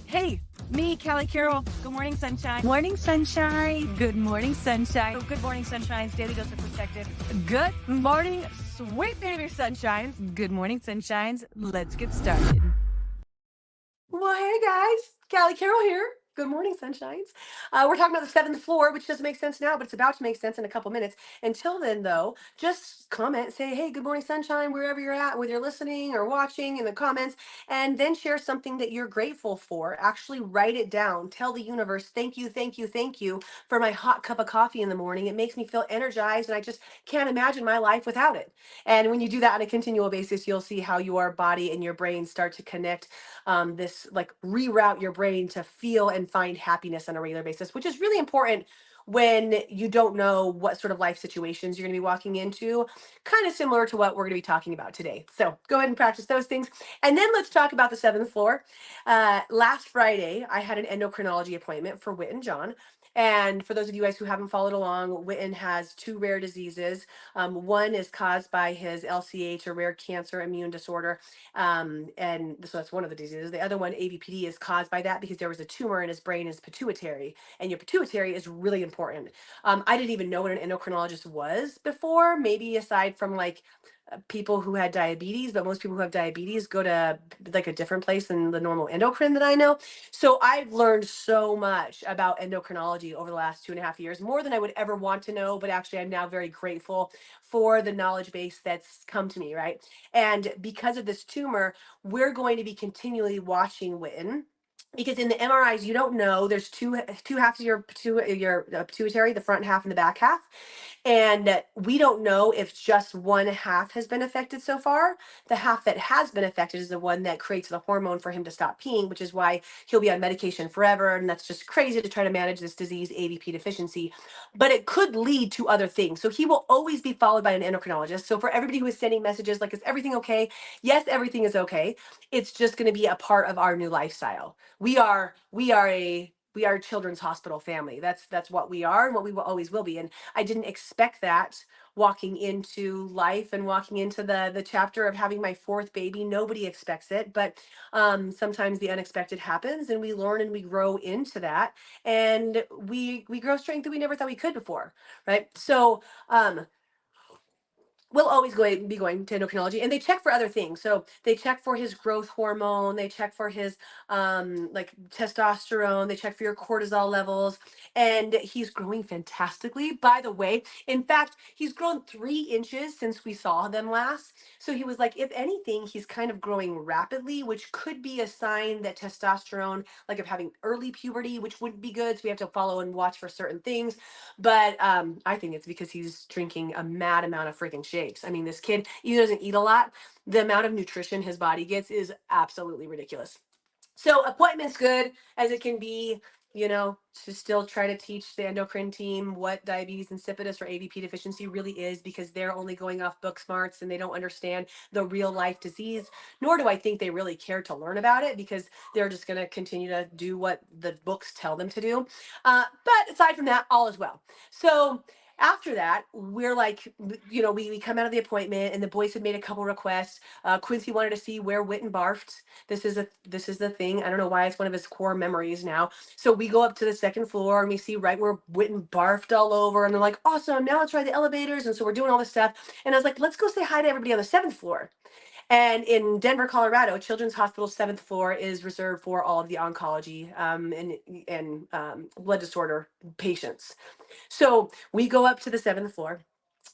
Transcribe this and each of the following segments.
Hey, me, Callie Carroll. Good morning, sunshine. Morning, sunshine. Good morning, sunshine. Oh, good morning, sunshine's daily dose of protected. Good morning, sweet baby sunshines. Good morning, sunshines. Let's get started. Well, hey guys, Callie Carroll here. Good morning, sunshines. We're talking about the seventh floor, which doesn't make sense now, but it's about to make sense in a couple minutes. Until then, though, just comment, say, hey, good morning, sunshine, wherever you're at, whether you're listening or watching in the comments, and then share something that you're grateful for. Actually, write it down. Tell the universe, thank you, thank you, thank you for my hot cup of coffee in the morning. It makes me feel energized, and I just can't imagine my life without it. And when you do that on a continual basis, you'll see how your body and your brain start to connect, this like reroute your brain to feel and find happiness on a regular basis, which is really important when you don't know what sort of life situations you're going to be walking into, kind of similar to what we're going to be talking about today. So go ahead and practice those things. And then let's talk about the seventh floor. Last Friday, I had an endocrinology appointment for Whitten John. And for those of you guys who haven't followed along, Whitten has two rare diseases. One is caused by his LCH, a rare cancer immune disorder, and so that's one of the diseases. The other one, ABPD, is caused by that because there was a tumor in his brain, his pituitary, and your pituitary is really important. I didn't even know what an endocrinologist was before, maybe aside from like people who had diabetes, but most people who have diabetes go to like a different place than the normal endocrine that I know. So I've learned so much about endocrinology over the last 2.5 years, more than I would ever want to know, but actually I'm now very grateful for the knowledge base that's come to me, right? And because of this tumor, we're going to be continually watching Whitten. Because in the MRIs, you don't know. There's two halves of your pituitary, the front half and the back half, and we don't know if just one half has been affected so far. The half that has been affected is the one that creates the hormone for him to stop peeing, which is why he'll be on medication forever. And that's just crazy to try to manage this disease, ABP deficiency. But it could lead to other things. So he will always be followed by an endocrinologist. So for everybody who is sending messages like, is everything okay? Yes, everything is okay. It's just going to be a part of our new lifestyle. We are a children's hospital family. That's what we are and what we will always will be. And I didn't expect that walking into life and walking into the chapter of having my fourth baby. Nobody expects it, but sometimes the unexpected happens, and we learn and we grow into that, and we grow strength that we never thought we could before, right? So we'll always be going to endocrinology, and they check for other things. So they check for his growth hormone, they check for his like testosterone, they check for your cortisol levels, and he's growing fantastically, by the way. In fact, he's grown 3 inches since we saw them last. So he was like, if anything, he's kind of growing rapidly, which could be a sign that testosterone, like of having early puberty, which wouldn't be good. So we have to follow and watch for certain things. But I think it's because he's drinking a mad amount of freaking shakes. I mean, this kid either doesn't eat a lot. The amount of nutrition his body gets is absolutely ridiculous. So appointment's good as it can be, to still try to teach the endocrine team what diabetes insipidus or ABP deficiency really is, because they're only going off book smarts and they don't understand the real life disease, nor do I think they really care to learn about it, because they're just going to continue to do what the books tell them to do. But aside from that, all is well. So after that, we're like, we come out of the appointment, and the boys had made a couple requests. Quincy wanted to see where Whitten barfed. This is the thing. I don't know why it's one of his core memories now. So we go up to the second floor, and we see right where Whitten barfed all over, and they're like, awesome, now let's ride the elevators. And so we're doing all this stuff. And I was like, let's go say hi to everybody on the seventh floor. And in Denver, Colorado, Children's Hospital's seventh floor is reserved for all of the oncology and blood disorder patients. So we go up to the seventh floor,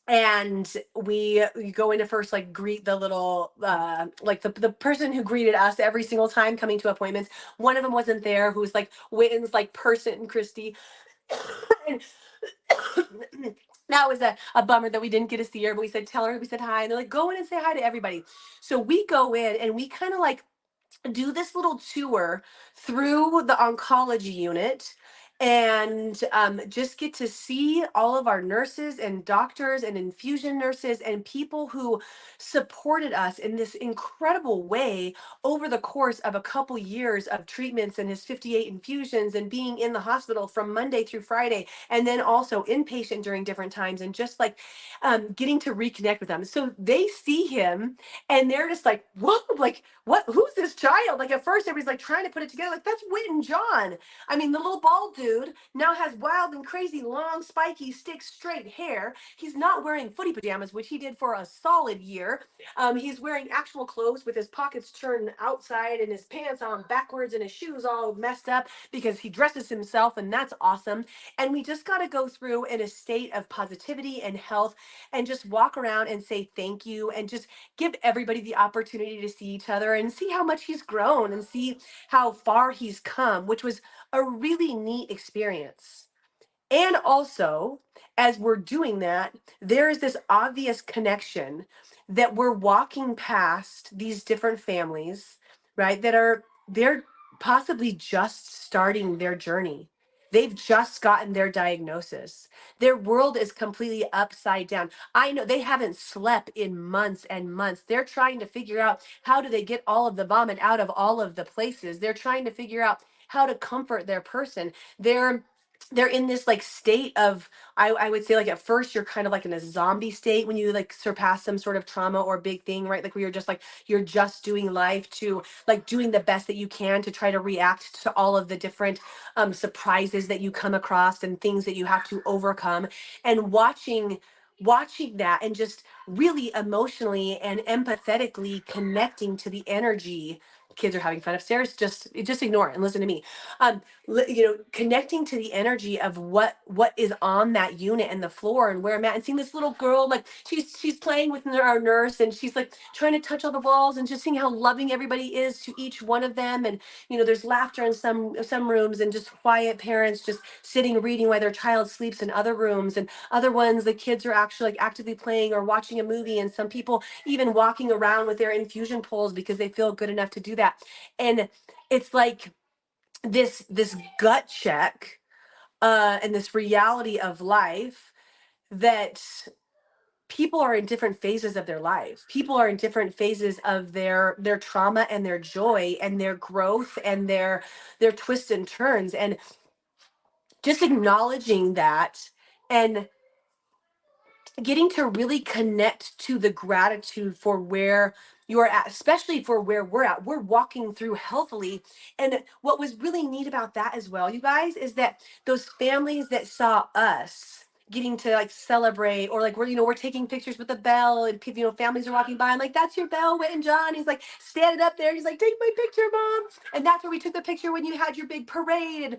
and we go in to first like greet the little like the person who greeted us every single time coming to appointments. One of them wasn't there, who's like Whitten's like person, Christy. And that was a bummer that we didn't get to see her, but we said, tell her we said hi. And they're like, go in and say hi to everybody. So we go in, and we kind of like do this little tour through the oncology unit. and just get to see all of our nurses and doctors and infusion nurses and people who supported us in this incredible way over the course of a couple years of treatments and his 58 infusions and being in the hospital from Monday through Friday, and then also inpatient during different times, and just like getting to reconnect with them. So they see him and they're just like, whoa, like, what, who's this child? Like, at first everybody's like trying to put it together, like, that's Whitten John. I mean, the little bald dude now has wild and crazy, long, spiky, stick straight hair. He's not wearing footy pajamas, which he did for a solid year. He's wearing actual clothes with his pockets turned outside and his pants on backwards and his shoes all messed up because he dresses himself, and that's awesome. And we just got to go through in a state of positivity and health and just walk around and say thank you and just give everybody the opportunity to see each other and see how much he's grown and see how far he's come, which was a really neat experience. And also, as we're doing that, there is this obvious connection that we're walking past these different families, right? They're possibly just starting their journey. They've just gotten their diagnosis. Their world is completely upside down. I know they haven't slept in months and months. They're trying to figure out how do they get all of the vomit out of all of the places. They're trying to figure out how to comfort their person. They're in this like state of, I would say, like, at first you're kind of like in a zombie state when you like surpass some sort of trauma or big thing, right? Like, where you're just like, you're just doing life, to like doing the best that you can to try to react to all of the different surprises that you come across and things that you have to overcome. And watching that and just really emotionally and empathetically connecting to the energy. Kids are having fun upstairs. Just ignore it and listen to me. Connecting to the energy of what is on that unit and the floor and where I'm at, and seeing this little girl, like, she's playing with our nurse, and she's like trying to touch all the walls, and just seeing how loving everybody is to each one of them. And there's laughter in some rooms, and just quiet parents just sitting reading while their child sleeps in other rooms, and other ones the kids are actually like actively playing or watching a movie, and some people even walking around with their infusion poles because they feel good enough to do that. And it's like this gut check, and this reality of life, that people are in different phases of their life. People are in different phases of their trauma and their joy and their growth and their twists and turns, and just acknowledging that and getting to really connect to the gratitude for where you're at, especially for where we're at. We're walking through healthily. And what was really neat about that as well, you guys, is that those families that saw us getting to like celebrate, or like we're taking pictures with the bell, and people, families are walking by, and like, that's your bell, Whit and John. He's like standing up there, he's like, take my picture, mom. And that's where we took the picture when you had your big parade. And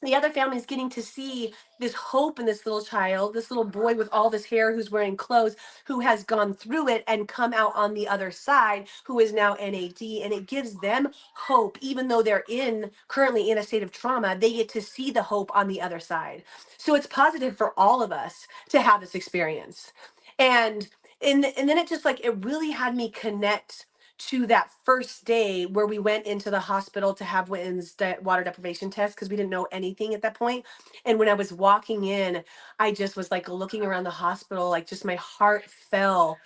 the other family is getting to see this hope in this little child, this little boy with all this hair who's wearing clothes, who has gone through it and come out on the other side, who is now NAD. And it gives them hope, even though they're currently in a state of trauma, they get to see the hope on the other side. So it's positive for all of us to have this experience. And then it just like, it really had me connect to that first day where we went into the hospital to have Whitten's water deprivation test, because we didn't know anything at that point. And when I was walking in, I just was like looking around the hospital, like, just my heart fell.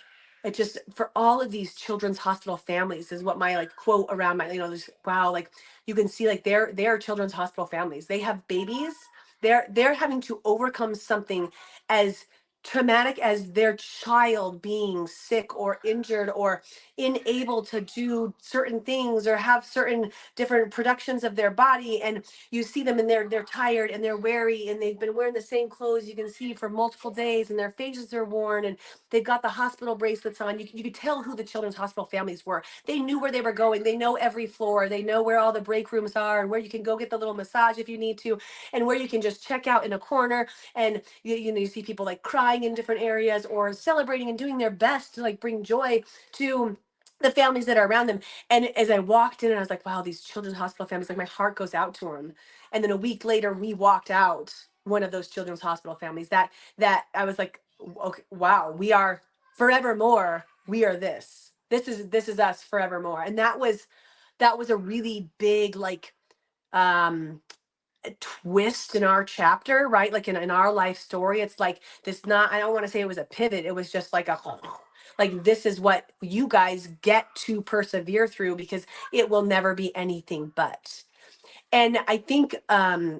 It just, for all of these children's hospital families, is what my like quote around my, this, wow, like, you can see, like, they're children's hospital families. They have babies. They're having to overcome something as traumatic as their child being sick or injured or unable to do certain things or have certain different productions of their body. And you see them, and they're tired and they're weary, and they've been wearing the same clothes, you can see, for multiple days, and their faces are worn, and they've got the hospital bracelets on. You could tell who the children's hospital families were. They knew where they were going. They know every floor. They know where all the break rooms are, and where you can go get the little massage if you need to, and where you can just check out in a corner. And you see people like crying in different areas, or celebrating and doing their best to like bring joy to the families that are around them. And as I walked in, and I was like, wow, these children's hospital families, like, my heart goes out to them. And then a week later, we walked out one of those children's hospital families that I was like, okay, wow, we are forevermore. We are this. This is us forevermore. And that was a really big, like, um twist in our chapter, right? Like in our life story, it's like this, not, I don't want to say it was a pivot. It was just like a, like, this is what you guys get to persevere through, because it will never be anything but. And I think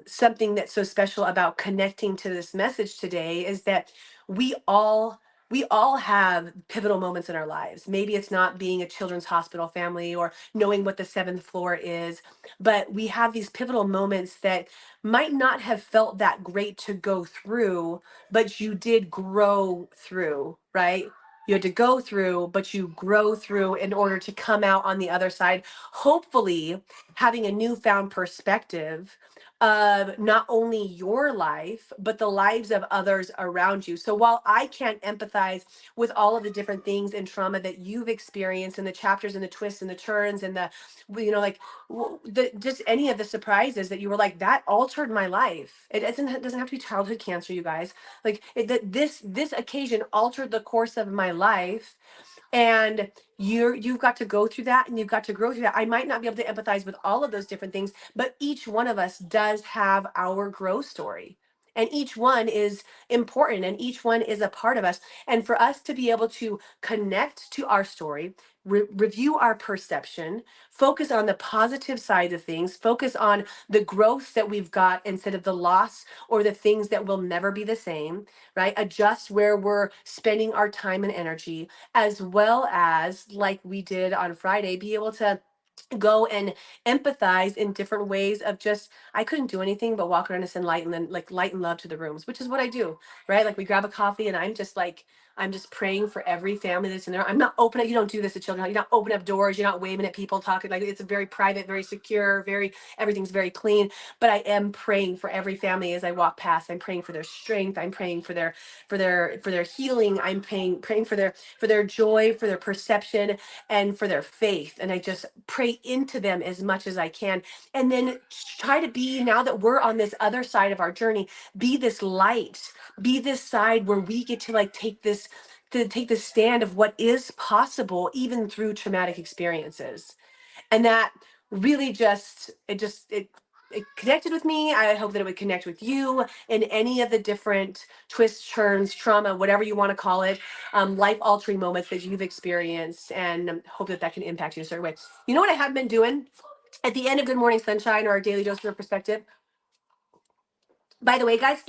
something that's so special about connecting to this message today is that we all we all have pivotal moments in our lives. Maybe it's not being a children's hospital family or knowing what the seventh floor is, but we have these pivotal moments that might not have felt that great to go through, but you did grow through, right? You had to go through, but you grow through in order to come out on the other side, hopefully having a newfound perspective of not only your life, but the lives of others around you. So while I can't empathize with all of the different things and trauma that you've experienced, and the chapters and the twists and the turns and the, like just any of the surprises that you were like, that altered my life. It doesn't have to be childhood cancer, you guys. Like this occasion altered the course of my life, and you've got to go through that, and you've got to grow through that. I might not be able to empathize with all of those different things, but each one of us does have our growth story, and each one is important, and each one is a part of us. And for us to be able to connect to our story, review our perception, focus on the positive side of things, focus on the growth that we've got instead of the loss or the things that will never be the same, right? Adjust where we're spending our time and energy, as well as, like we did on Friday, be able to go and empathize in different ways of just, I couldn't do anything but walk around and send light, and then like light and love to the rooms, which is what I do, right? Like we grab a coffee and I'm just praying for every family that's in there. I'm not opening, you don't do this to children. You're not opening up doors. You're not waving at people, talking, like it's a very private, very secure, everything's very clean. But I am praying for every family as I walk past. I'm praying for their strength. I'm praying for their healing. I'm praying for their joy, for their perception, and for their faith. And I just pray into them as much as I can. And then try to be, now that we're on this other side of our journey, be this light, be this side where we get to like take this stand of what is possible even through traumatic experiences. And that really it connected with me. I hope that it would connect with you in any of the different twists, turns, trauma, whatever you want to call it, life altering moments that you've experienced, and hope that that can impact you in a certain way. You know what I have been doing at the end of Good Morning Sunshine, or our daily dose of perspective? By the way, guys,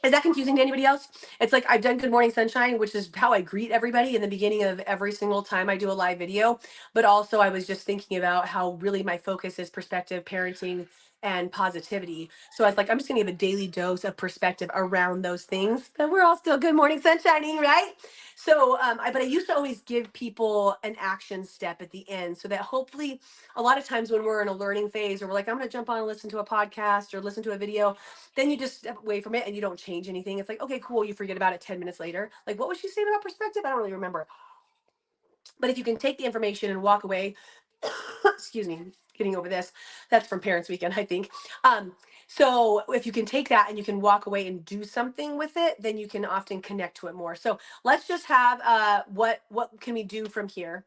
is that confusing to anybody else? It's like I've done Good Morning Sunshine, which is how I greet everybody in the beginning of every single time I do a live video. But also I was just thinking about how really my focus is perspective, parenting, and positivity. So I was like, I'm just gonna give a daily dose of perspective around those things. But we're all still Good Morning Sunshining, right? So, but I used to always give people an action step at the end, so that hopefully a lot of times when we're in a learning phase, or we're like, I'm gonna jump on and listen to a podcast or listen to a video, then you just step away from it and you don't change anything. It's like, okay, cool. You forget about it 10 minutes later. Like, what was she saying about perspective? I don't really remember. But if you can take the information and walk away, excuse me, getting over this. That's from Parents Weekend, I think. So if you can take that and you can walk away and do something with it, then you can often connect to it more. So let's just have what can we do from here?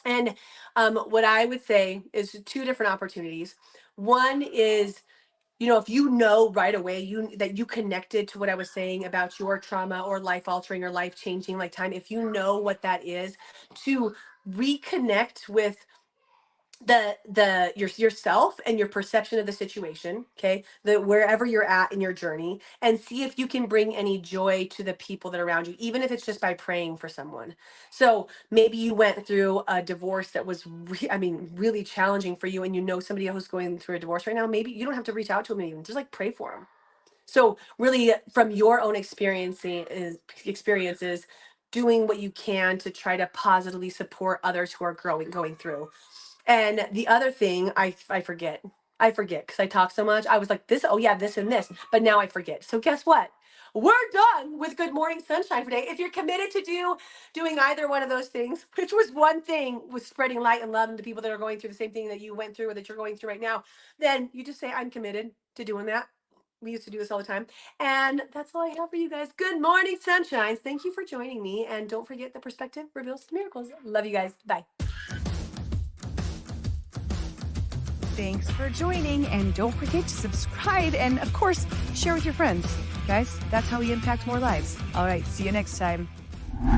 And what I would say is two different opportunities. One is, if you know right away that you connected to what I was saying about your trauma or life altering or life changing, like time, if you know what that is, to reconnect with yourself and your perception of the situation, okay, wherever you're at in your journey, and see if you can bring any joy to the people that are around you, even if it's just by praying for someone. So maybe you went through a divorce that was really challenging for you, and somebody who's going through a divorce right now. Maybe you don't have to reach out to them, even just like pray for them. So really, from your own experiences, doing what you can to try to positively support others who are going through. And the other thing, I forget. I forget because I talk so much. I was like, this, oh yeah, this and this, but now I forget. So guess what? We're done with Good Morning Sunshine for today. If you're committed to doing either one of those things, which was one thing, with spreading light and love into people that are going through the same thing that you went through or that you're going through right now, then you just say, I'm committed to doing that. We used to do this all the time. And that's all I have for you guys. Good morning, sunshines. Thank you for joining me. And don't forget, the perspective reveals the miracles. Love you guys. Bye. Thanks for joining, and don't forget to subscribe and, of course, share with your friends. Guys, that's how we impact more lives. All right, see you next time.